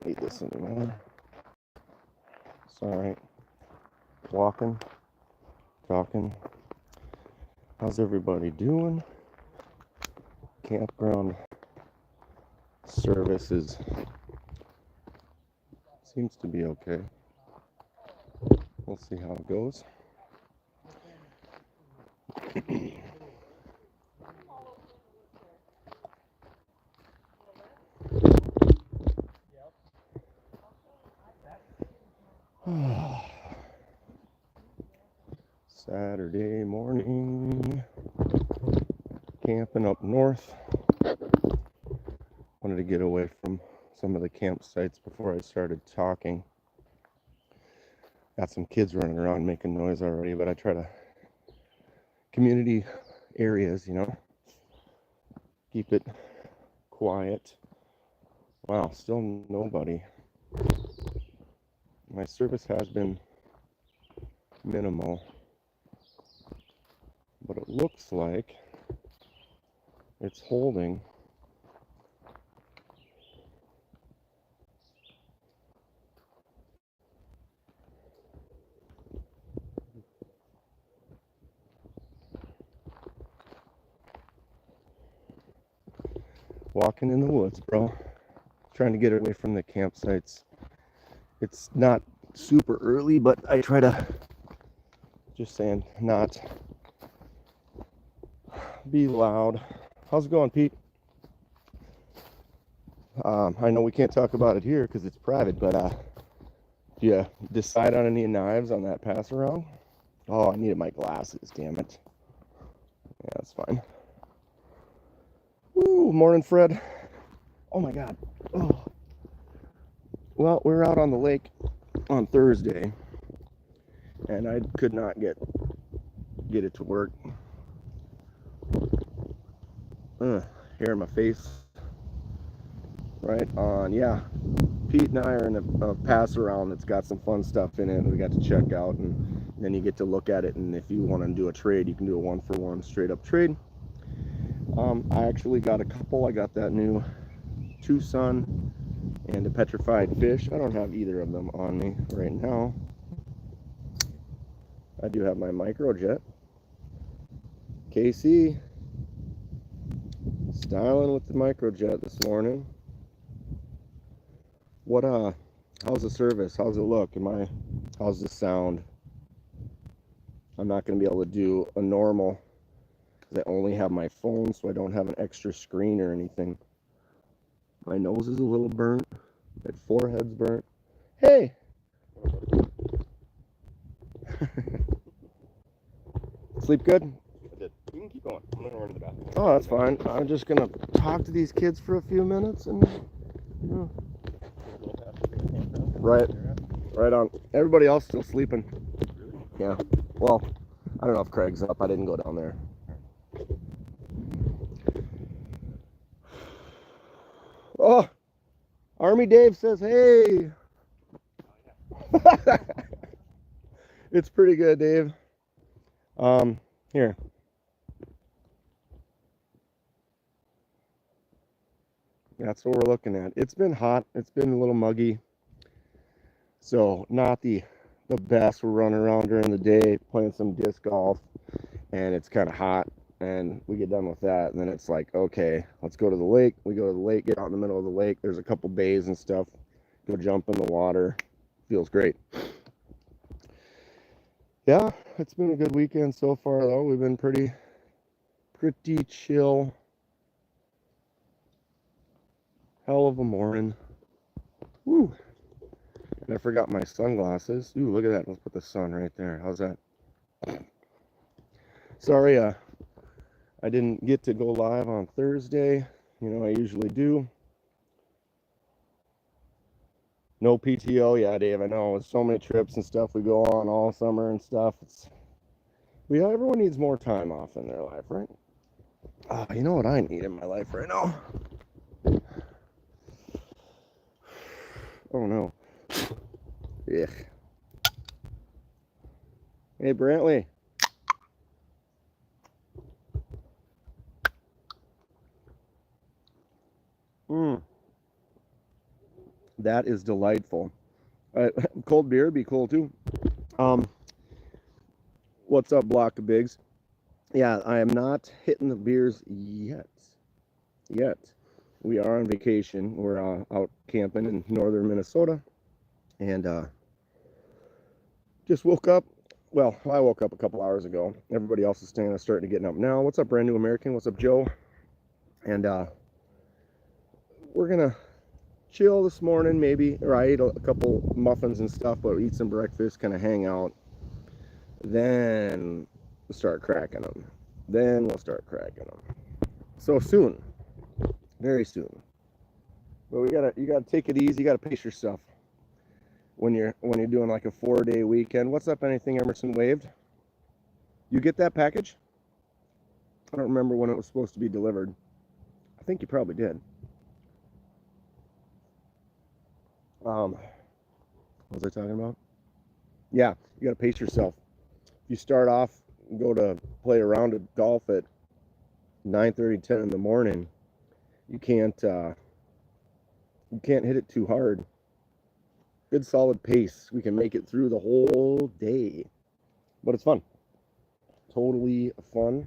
need this anymore. It's alright. Walking, talking. How's everybody doing? Campground services seems to be okay. We'll see how it goes. Saturday morning, camping up north. Wanted to get away from some of the campsites before I started talking. Got some kids running around making noise already, but I try to community areas, keep it quiet. Wow, still nobody. My service has been minimal, but it looks like it's holding. Walking in the woods, bro. Trying to get away from the campsites. It's not super early, but I try to, just saying, not be loud. How's it going, Pete? I know we can't talk about it here because it's private, but do you decide on any knives on that pass around? Oh, I needed my glasses, damn it. Yeah, that's fine. Woo, morning, Fred. Oh my God. Oh. Well, we were out on the lake on Thursday, and I could not get it to work. Hair in my face. Right on. Yeah, Pete and I are in a pass around that's got some fun stuff in it we got to check out, and then you get to look at it, and if you want to do a trade, you can do a 1-for-1 straight up trade. I actually got a couple. I got that new Tucson and a petrified fish. I don't have either of them on me right now. I do have my microjet. KC styling with the microjet this morning. How's the service? How's it look? How's the sound? I'm not going to be able to do a normal because I only have my phone, so I don't have an extra screen or anything. My nose is a little burnt. My forehead's burnt. Hey! Sleep good? I did. You can keep going. I'm going to run to the bathroom. Oh, that's fine. I'm just going to talk to these kids for a few minutes and... Right on. Everybody else still sleeping. Really? Yeah. Well, I don't know if Craig's up. I didn't go down there. Oh, Army Dave says, hey. It's pretty good, Dave. Here. That's what we're looking at. It's been hot. It's been a little muggy. So not the best. We're running around during the day playing some disc golf, and it's kind of hot, and we get done with that, and then it's like, okay, let's go to the lake. We go to the lake, get out in the middle of the lake. There's a couple bays and stuff. Go jump in the water. Feels great. Yeah, it's been a good weekend so far, though. We've been pretty chill. Hell of a morning. Woo. And I forgot my sunglasses. Ooh, look at that. Let's put the sun right there. How's that? Sorry, I didn't get to go live on Thursday. I usually do. No PTO. Yeah, Dave, I know. With so many trips and stuff we go on all summer and stuff. Everyone needs more time off in their life, right? You know what I need in my life right now? Oh, no. Yeah. Hey, Brantley. That is delightful. Cold beer would be cool too. Um, what's up, Block of Bigs? Yeah, I am not hitting the beers yet. Yet. We are on vacation. We're out camping in northern Minnesota. And just woke up. Well, I woke up a couple hours ago. Everybody else is starting to get up now. What's up, Brand New American? What's up, Joe? And we're going to chill this morning, maybe. Or I ate a couple muffins and stuff, but eat some breakfast, kind of hang out. Then we'll start cracking them. So soon. Very soon. But you gotta take it easy. You gotta pace yourself when you're doing like a 4-day weekend. What's up? Anything Emerson waved? You get that package? I don't remember when it was supposed to be delivered. I think you probably did. What was I talking about? Yeah, you gotta pace yourself. If you start off and go to play a round of golf at 9:30, 10 in the morning, you can't hit it too hard. Good solid pace. We can make it through the whole day. But it's fun. Totally fun.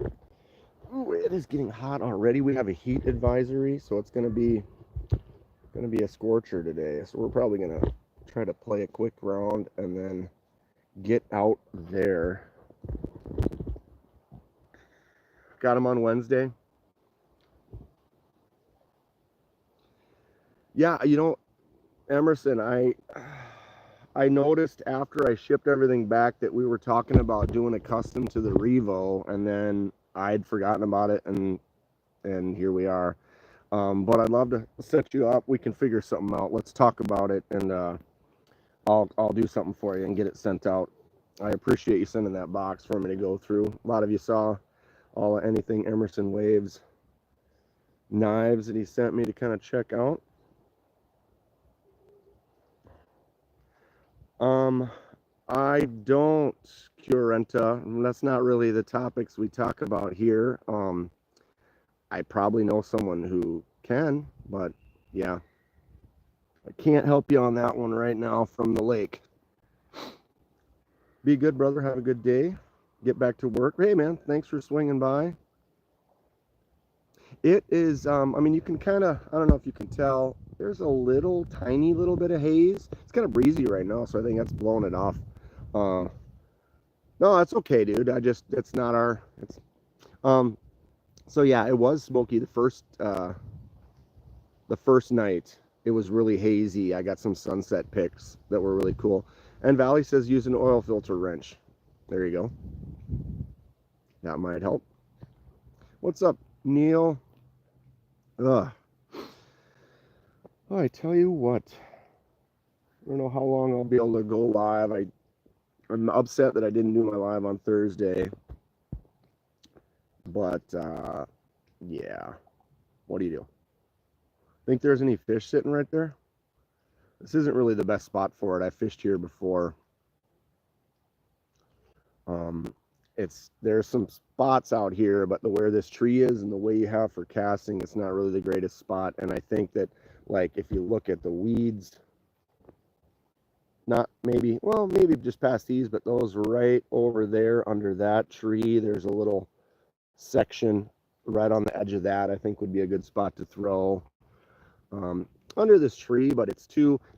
Ooh, it is getting hot already. We have a heat advisory, so it's gonna be a scorcher today. So we're probably gonna try to play a quick round and then get out there. Got him on Wednesday. Yeah, Emerson, I noticed after I shipped everything back that we were talking about doing a custom to the Revo, and then I'd forgotten about it, and here we are. But I'd love to set you up. We can figure something out. Let's talk about it, and I'll do something for you and get it sent out. I appreciate you sending that box for me to go through. A lot of you saw all anything Emerson Waves knives that he sent me to kind of check out. I don't, Curenta. That's not really the topics we talk about here. I probably know someone who can, but yeah. I can't help you on that one right now from the lake. Be good, brother. Have a good day. Get back to work. Hey, man, thanks for swinging by. It is, I mean, you can kind of, I don't know if you can tell, there's a tiny little bit of haze. It's kind of breezy right now, so I think that's blowing it off. No, that's okay, dude. It's not our, so yeah, it was smoky the first night. It was really hazy. I got some sunset pics that were really cool. And Valley says use an oil filter wrench. There you go. That might help. What's up, Neil? Ugh. Oh, I tell you what. I don't know how long I'll be able to go live. I'm upset that I didn't do my live on Thursday. But, yeah. What do you do? Think there's any fish sitting right there? This isn't really the best spot for it. I fished here before. There's some spots out here, but where this tree is and the way you have for casting, it's not really the greatest spot. And I think that, like, if you look at the weeds, maybe just past these, but those right over there under that tree, there's a little section right on the edge of that I think would be a good spot to throw under this tree. But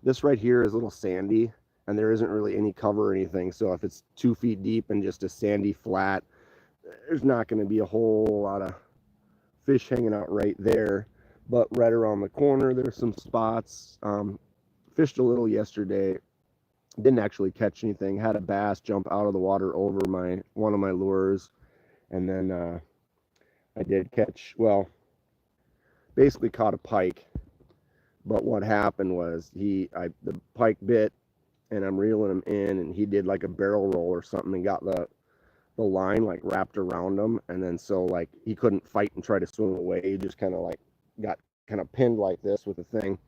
this right here is a little sandy, and there isn't really any cover or anything. So if it's 2 feet deep and just a sandy flat, there's not going to be a whole lot of fish hanging out right there. But right around the corner, there's some spots. Fished a little yesterday. Didn't actually catch anything. Had a bass jump out of the water over one of my lures. And then I did catch, basically caught a pike. But what happened was the pike bit, and I'm reeling him in, and he did like a barrel roll or something and got the line like wrapped around him, and then so like he couldn't fight and try to swim away. He just kind of like got kind of pinned like this with a thing.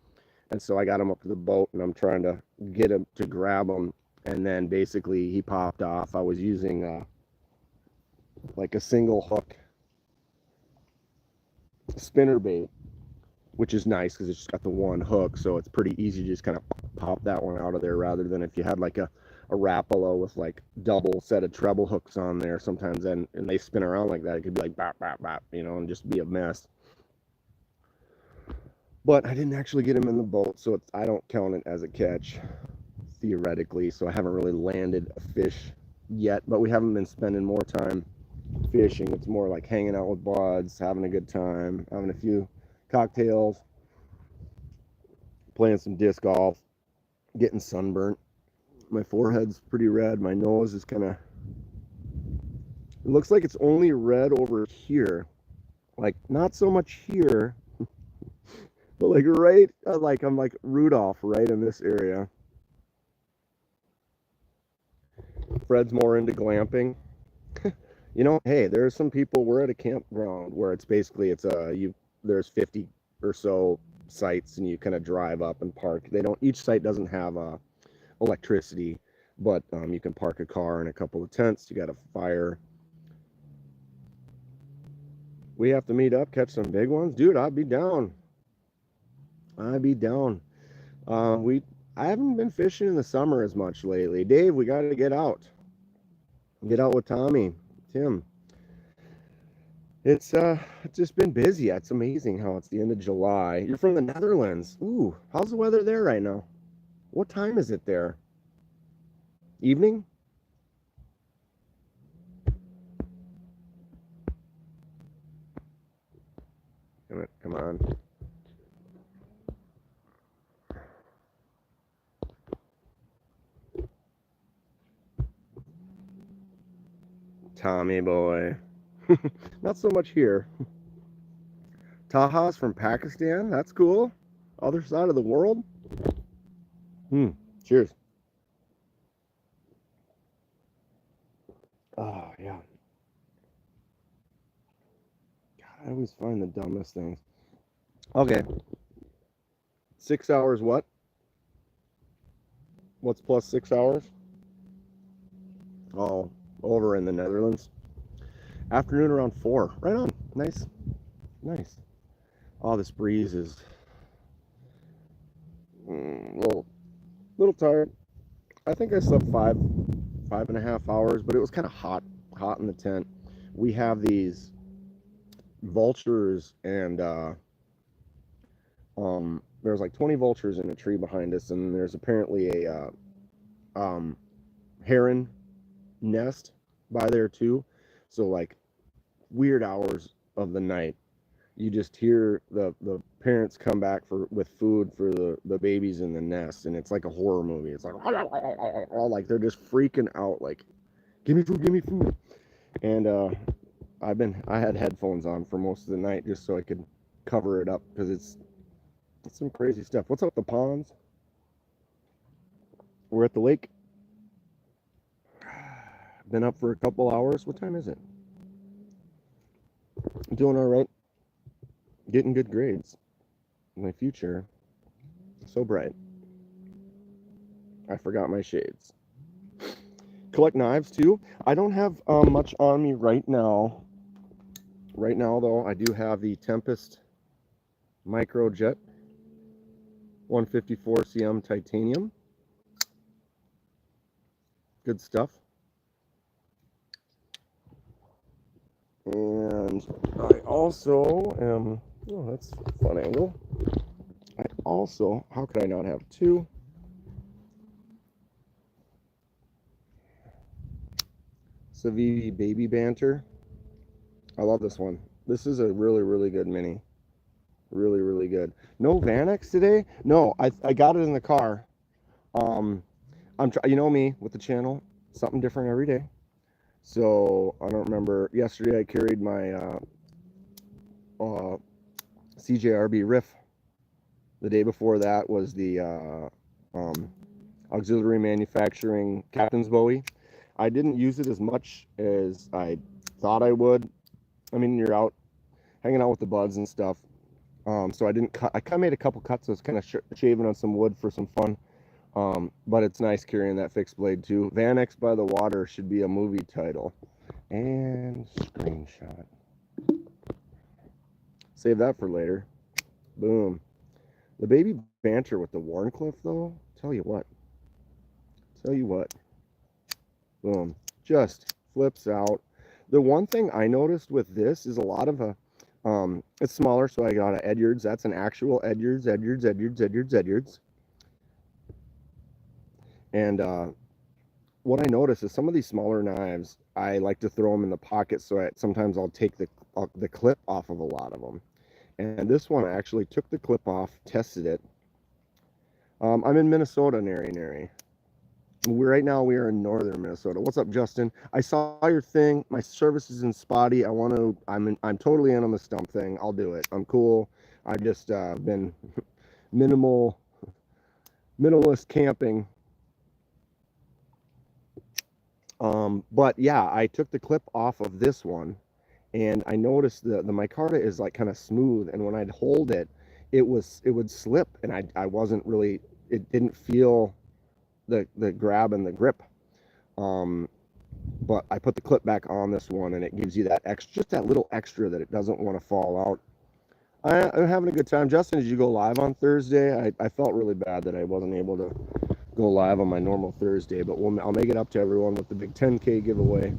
And so I got him up to the boat, and I'm trying to get him to grab him, and then basically he popped off. I was using like a single hook spinner bait, which is nice because it's just got the one hook, so it's pretty easy to just kind of pop that one out of there, rather than if you had like a Rapala with like double set of treble hooks on there sometimes, and they spin around like that, it could be like bop bop bop, you know, and just be a mess. But I didn't actually get him in the boat, so I don't count it as a catch theoretically, so I haven't really landed a fish yet, but we haven't been spending more time fishing. It's more like hanging out with buds, having a good time, having a few cocktails, playing some disc golf, getting sunburnt. My forehead's pretty red. My nose is kind of, it looks like it's only red over here. Like, not so much here, but like right, like I'm like Rudolph right in this area. Fred's more into glamping. You know, hey, there's some people, we're at a campground where it's basically, there's 50 or so sites, and you kind of drive up and park. Each site doesn't have electricity, but you can park a car and a couple of tents. You got a fire. We have to meet up, catch some big ones. Dude, I'd be down. I'd be down. I haven't been fishing in the summer as much lately. Dave, we got to get out. Get out with Tommy, Tim. It's just been busy. It's amazing how it's the end of July. You're from the Netherlands. Ooh, how's the weather there right now? What time is it there? Evening? Come on. Tommy boy. Not so much here. Taha's from Pakistan. That's cool. Other side of the world. Cheers. Oh, yeah. God, I always find the dumbest things. Okay. 6 hours what? What's plus 6 hours? Oh, over in the Netherlands. Afternoon around 4. Right on. Nice. Nice. Oh, this breeze is a little tired. I think I slept 5.5 hours, but it was kind of hot in the tent. We have these vultures, and there's like 20 vultures in a tree behind us, and there's apparently a heron nest by there too. So like weird hours of the night, you just hear the parents come back with food for the babies in the nest, and it's like a horror movie. It's like they're just freaking out, like, give me food. And I had headphones on for most of the night just so I could cover it up, because it's some crazy stuff. What's up, the ponds? We're at the lake. Been up for a couple hours. What time is it? I'm doing all right. Getting good grades. My future, so bright. I forgot my shades. Collect knives too. I don't have much on me right now. Right now, though, I do have the Tempest Microjet 154 cm titanium. Good stuff. And I also am, oh, that's a fun angle. I also, how could I not have two? Civivi Baby Banter. I love this one. This is a really, really good mini. Really, really good. No Vanex today? No, I got it in the car. You know me with the channel, something different every day. So I don't remember. Yesterday I carried my CJRB Riff. The day before that was the auxiliary manufacturing Captain's Bowie. I didn't use it as much as I thought I would. I mean, you're out hanging out with the buds and stuff. So I didn't cut. I kind of made a couple cuts. So I was kind of shaving on some wood for some fun. But it's nice carrying that fixed blade too. Vanex by the Water should be a movie title. And screenshot. Save that for later. Boom. The baby banter with the Warncliffe, though, tell you what, boom, just flips out. The one thing I noticed with this is a lot of it's smaller, so I got a Edyards. That's an actual Edyards. And what I notice is some of these smaller knives, I like to throw them in the pocket, so sometimes I'll take the clip off of a lot of them. And this one, I actually took the clip off, tested it. I'm in Minnesota, Nary. Right now we are in northern Minnesota. What's up, Justin? I saw your thing. My service is in spotty. I'm totally in on the stump thing. I'll do it. I'm cool. I just been minimalist camping. But yeah, I took the clip off of this one, and I noticed the micarta is like kind of smooth, and when I'd hold it, it would slip, and I wasn't really, it didn't feel the grab and the grip. But I put the clip back on this one, and it gives you that extra, just that little extra that it doesn't want to fall out. I'm having a good time. Justin, did you go live on Thursday? I felt really bad that I wasn't able to go live on my normal Thursday, but I'll make it up to everyone with the big 10K giveaway,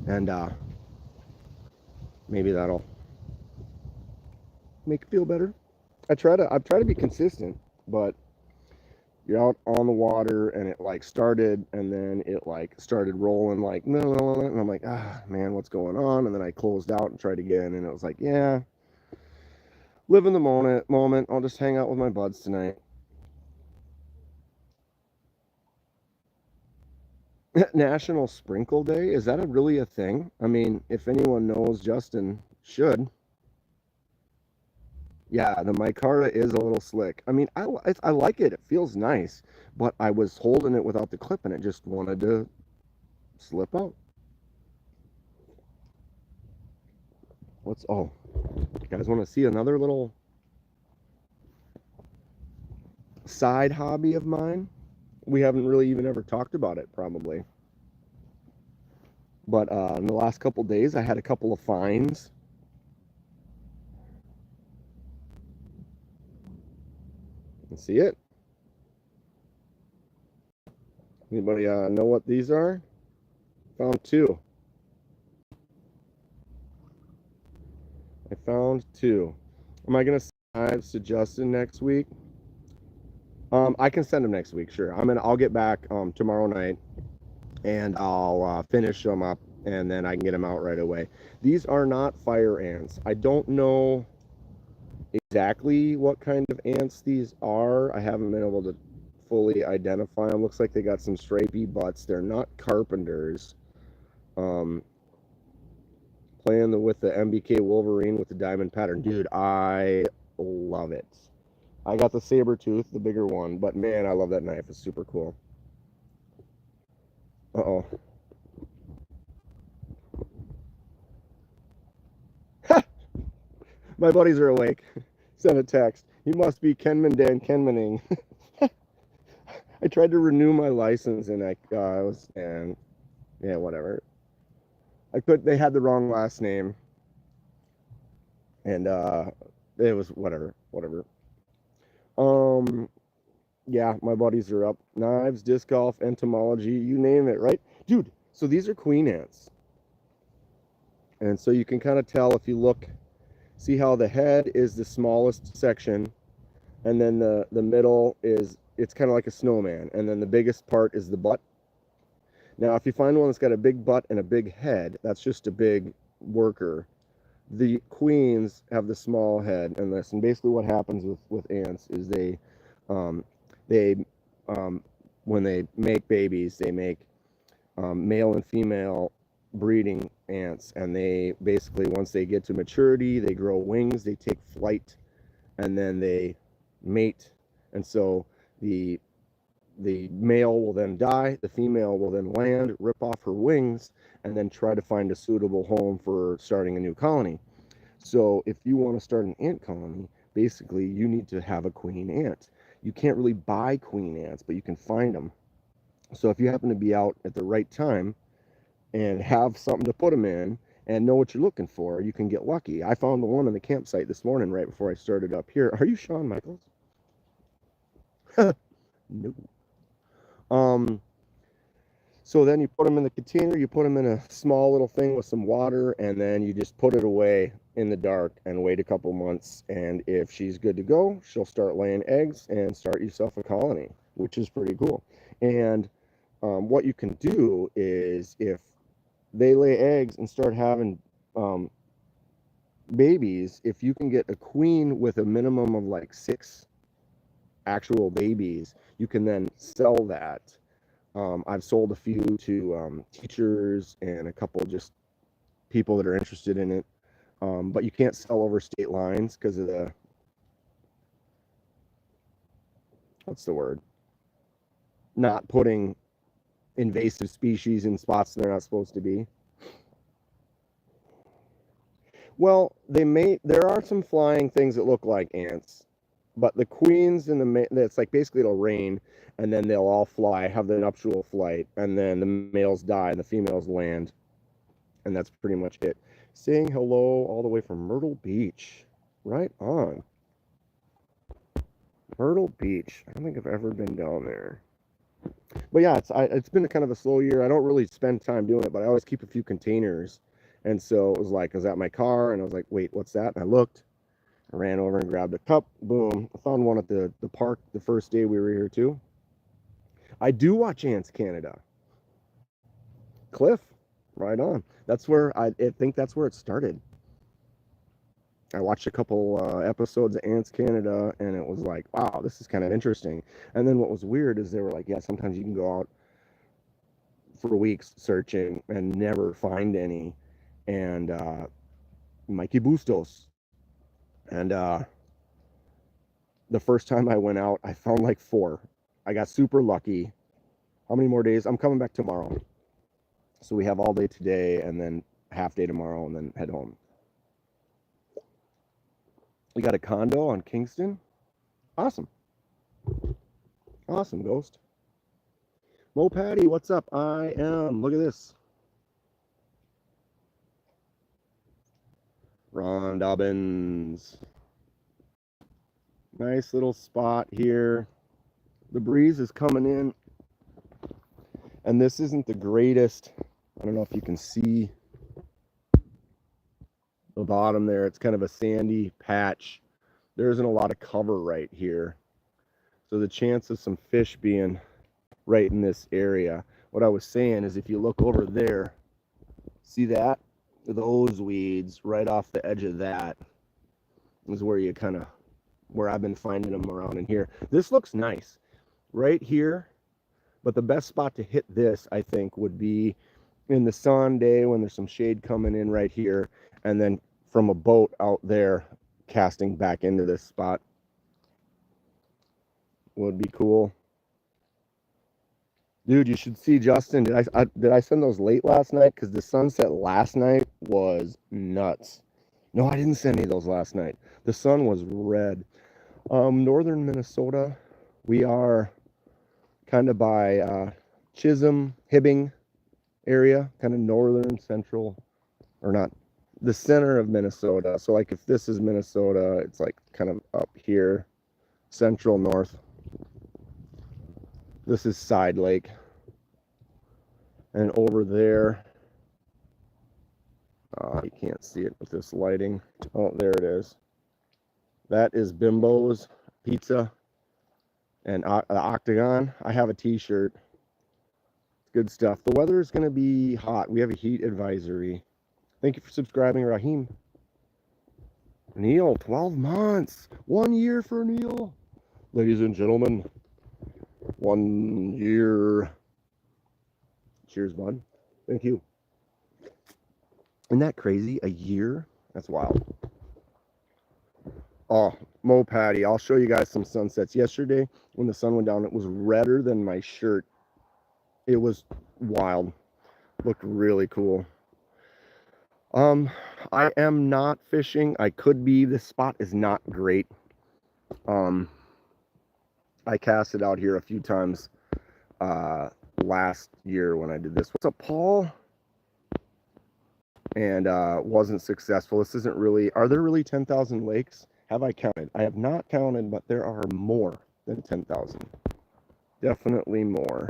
and maybe that'll make it feel better. I try to be consistent, but you're out on the water and it like started, and then it like started rolling like no, and I'm like, ah man, what's going on? And then I closed out and tried again, and it was like, yeah, live in the moment. I'll just hang out with my buds tonight. National Sprinkle Day, is that really a thing? I mean, if anyone knows, Justin should. Yeah, the micarta is a little slick. I mean, I like it. It feels nice, but I was holding it without the clip, and it just wanted to slip out. Oh, you guys want to see another little side hobby of mine? We haven't really even ever talked about it, probably. But in the last couple days, I had a couple of finds. You see it? Anybody know what these are? Found two. I found two. Am I gonna send knives to Justin next week? I can send them next week, sure. I'll get back tomorrow night, and I'll finish them up, and then I can get them out right away. These are not fire ants. I don't know exactly what kind of ants these are. I haven't been able to fully identify them. Looks like they got some stripy butts. They're not carpenters. Playing with the MBK Wolverine with the diamond pattern. Dude, I love it. I got the saber tooth, the bigger one, but man, I love that knife. It's super cool. Uh-oh. My buddies are awake. Send a text. You must be Kenman Dan Kenmaning. I tried to renew my license, and I was, and yeah, whatever. They had the wrong last name, and it was whatever. Yeah, my buddies are up. Knives, disc golf, entomology, you name it, right? Dude, so these are queen ants. And so you can kind of tell if you look, see how the head is the smallest section, and then the middle is, it's kind of like a snowman, and then the biggest part is the butt. Now, if you find one that's got a big butt and a big head, that's just a big worker. The queens have the small head and this, and basically what happens with ants is um, they when they make babies, they make male and female breeding ants, and they basically, once they get to maturity, they grow wings, they take flight, and then they mate. And so the male will then die, the female will then land, rip off her wings, and then try to find a suitable home for starting a new colony. So if you want to start an ant colony, basically you need to have a queen ant. You can't really buy queen ants, but you can find them. So if you happen to be out at the right time and have something to put them in, and know what you're looking for, you can get lucky. I found the one on the campsite this morning right before I started up here. Are you Shawn Michaels? No. So then you put them in the container, you put them in a small little thing with some water, and then you just put it away in the dark and wait a couple months. And if she's good to go, she'll start laying eggs and start yourself a colony, which is pretty cool. And what you can do is if they lay eggs and start having babies, if you can get a queen with a minimum of like 6 actual babies, you can then sell that. I've sold a few to teachers and a couple just people that are interested in it. But you can't sell over state lines because of the, what's the word? Not putting invasive species in spots they're not supposed to be. Well, there are some flying things that look like ants, but the queens and it's like basically it'll rain and then they'll all fly, have the nuptial flight, and then the males die and the females land. And that's pretty much it. Saying hello all the way from Myrtle Beach. Right on. Myrtle Beach. I don't think I've ever been down there. But yeah, it's been kind of a slow year. I don't really spend time doing it, but I always keep a few containers. And so it was like, I was at my car and I was like, wait, what's that? And I looked. I ran over and grabbed a cup. Boom. I found one at the park the first day we were here too. I do watch Ants Canada. Cliff. Right on. That's where I think that's where it started. I watched a couple episodes of Ants Canada, and it was like, wow, this is kind of interesting. And then what was weird is they were like, yeah, sometimes you can go out for weeks searching and never find any. And Mikey Bustos. And the first time I went out, I found like 4. I got super lucky. How many more days? I'm coming back tomorrow. So we have all day today and then half day tomorrow and then head home. We got a condo on Kingston. Awesome. Awesome, Ghost. Mo Patty, what's up? I am. Look at this. Ron Dobbins. Nice little spot here. The breeze is coming in. And this isn't the greatest. I don't know if you can see the bottom there. It's kind of a sandy patch. There isn't a lot of cover right here. So the chance of some fish being right in this area. What I was saying is if you look over there, see that? Those weeds right off the edge of that is where you kind of, where I've been finding them around in here. This looks nice right here, but the best spot to hit this, I think, would be in the sun day when there's some shade coming in right here, and then from a boat out there casting back into this spot would be cool. Dude, you should see Justin. Did I send those late last night? Because the sunset last night was nuts. No, I didn't send any of those last night. The sun was red. Northern Minnesota, we are kind of by Chisholm, Hibbing area, kind of northern, central, or not, the center of Minnesota. So like if this is Minnesota, it's like kind of up here, central north. This is Side Lake. And over there, you can't see it with this lighting. Oh, there it is. That is Bimbo's Pizza and the Octagon. I have a t-shirt. Good stuff. The weather is going to be hot. We have a heat advisory. Thank you for subscribing, Raheem. Neil, 12 months. 1 year for Neil. Ladies and gentlemen, 1 year. Cheers, bud. Thank you. Isn't that crazy? A year? That's wild. Oh, Mo Patty, I'll show you guys some sunsets. Yesterday, when the sun went down, it was redder than my shirt. It was wild. Looked really cool. I am not fishing. I could be. This spot is not great. I casted out here a few times last year when I did this. What's up, Paul? and wasn't successful. This isn't really, are there really 10,000 lakes? Have I counted? I have not counted, but there are more than 10,000. Definitely more.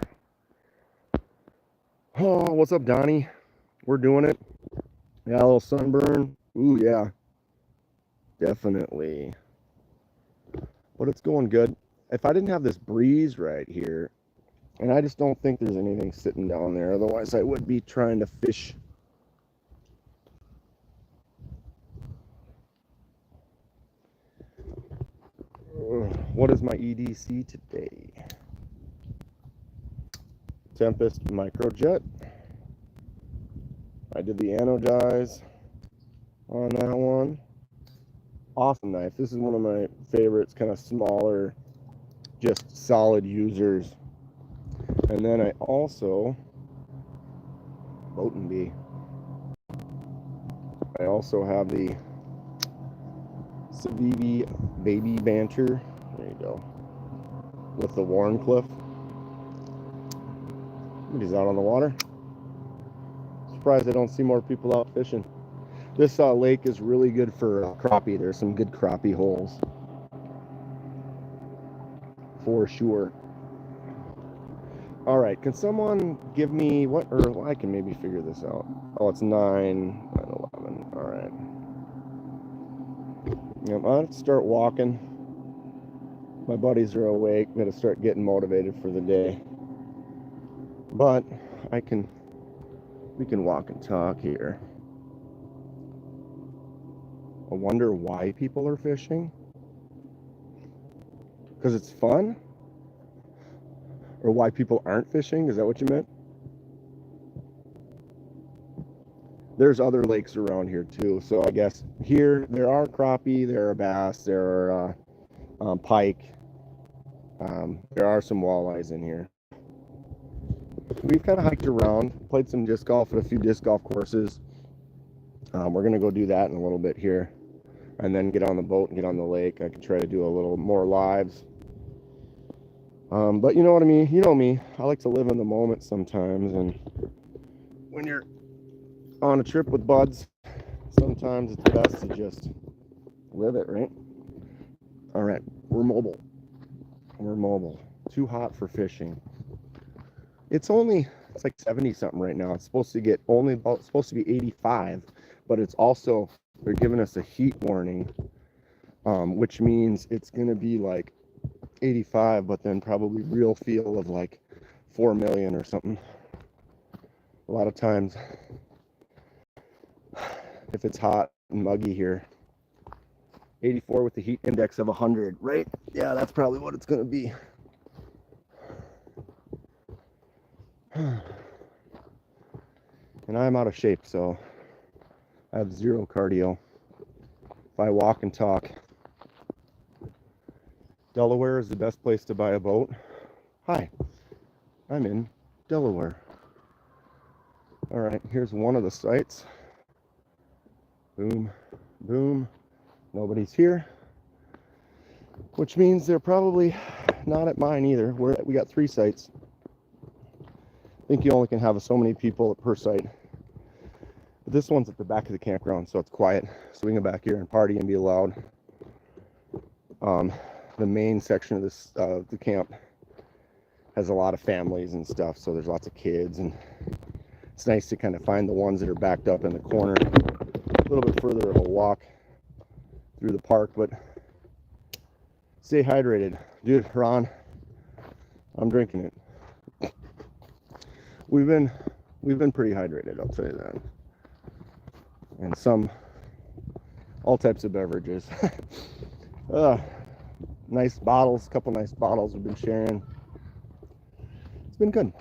Oh, what's up, Donnie? We're doing it. Yeah, a little sunburn. Ooh, yeah. Definitely. But it's going good. If I didn't have this breeze right here, and I just don't think there's anything sitting down there, otherwise I would be trying to fish. What is my EDC today? Tempest Microjet. I did the anodize on that one. Awesome knife. This is one of my favorites, kind of smaller, just solid users. And then I also, Boat and Bee. I also have the Civivi Baby Banter. There you go. With the Warncliffe. He's out on the water. Surprised I don't see more people out fishing. This lake is really good for crappie. There's some good crappie holes. For sure. All right, can someone give me what, or well, I can maybe figure this out. Oh, it's 9:11. All right. Yep, I'll have to start walking. My buddies are awake. I'm gonna start getting motivated for the day. But we can walk and talk here. I wonder why people are fishing. Because it's fun? Or why people aren't fishing? Is that what you meant? There's other lakes around here too. So I guess here there are crappie, there are bass, there are pike. There are some walleyes in here. We've kind of hiked around, played some disc golf at a few disc golf courses. We're going to go do that in a little bit here. And then get on the boat and get on the lake. I can try to do a little more lives. But you know what I mean? You know me. I like to live in the moment sometimes. And when you're on a trip with buds, sometimes it's best to just live it, right? All right, we're mobile. We're mobile. Too hot for fishing. It's like 70 something right now. It's supposed to get supposed to be 85, but it's also, they're giving us a heat warning, which means it's going to be like 85, but then probably real feel of like 4 million or something. A lot of times, if it's hot and muggy here, 84 with the heat index of 100, right? Yeah, that's probably what it's going to be. And I'm out of shape, so I have zero cardio. If I walk and talk. Delaware is the best place to buy a boat. Hi, I'm in Delaware. All right, here's one of the sites. Boom, boom. Nobody's here, which means they're probably not at mine either. We got 3 sites. I think you only can have so many people per site. But this one's at the back of the campground, so it's quiet. So we can go back here and party and be loud. The main section of this the camp has a lot of families and stuff, so there's lots of kids, and it's nice to kind of find the ones that are backed up in the corner. A little bit further of a walk through the park, but stay hydrated. Dude, Ron, I'm drinking it. We've been pretty hydrated, I'll tell you that. And all types of beverages. Nice bottles, couple nice bottles we've been sharing. It's been good.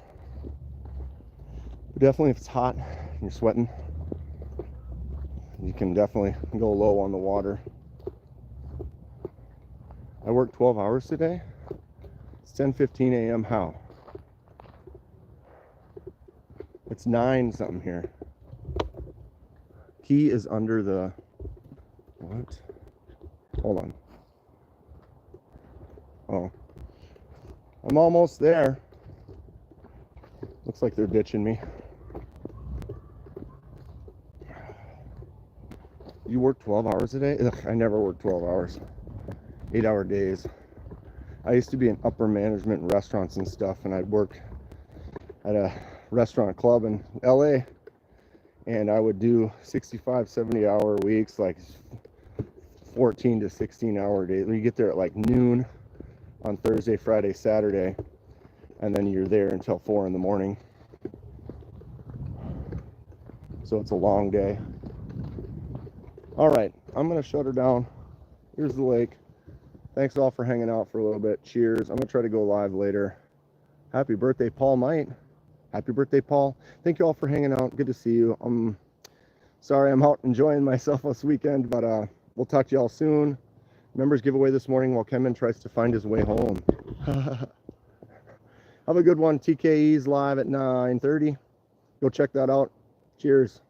But definitely if it's hot and you're sweating, you can definitely go low on the water. I worked 12 hours today. It's 10:15 a.m. How? It's 9 something here. Key is under the, what? Hold on. Oh, I'm almost there. Looks like they're ditching me. You work 12 hours a day? Ugh, I never work 12 hours. 8-hour days. I used to be in upper management in restaurants and stuff, and I'd work at a restaurant club in LA, and I would do 65, 70-hour weeks, like 14 to 16-hour days. You get there at like noon on Thursday, Friday, Saturday, and then you're there until 4 in the morning. So it's a long day. All right, I'm gonna shut her down. Here's the lake. Thanks all for hanging out for a little bit. Cheers. I'm gonna try to go live later. Happy birthday, Paul Might. Happy birthday, Paul. Thank you all for hanging out. Good to see you. I'm sorry I'm out enjoying myself this weekend, but we'll talk to y'all soon. Members giveaway this morning while Kenman tries to find his way home. Have a good one. TKE's live at 9:30. Go check that out. Cheers.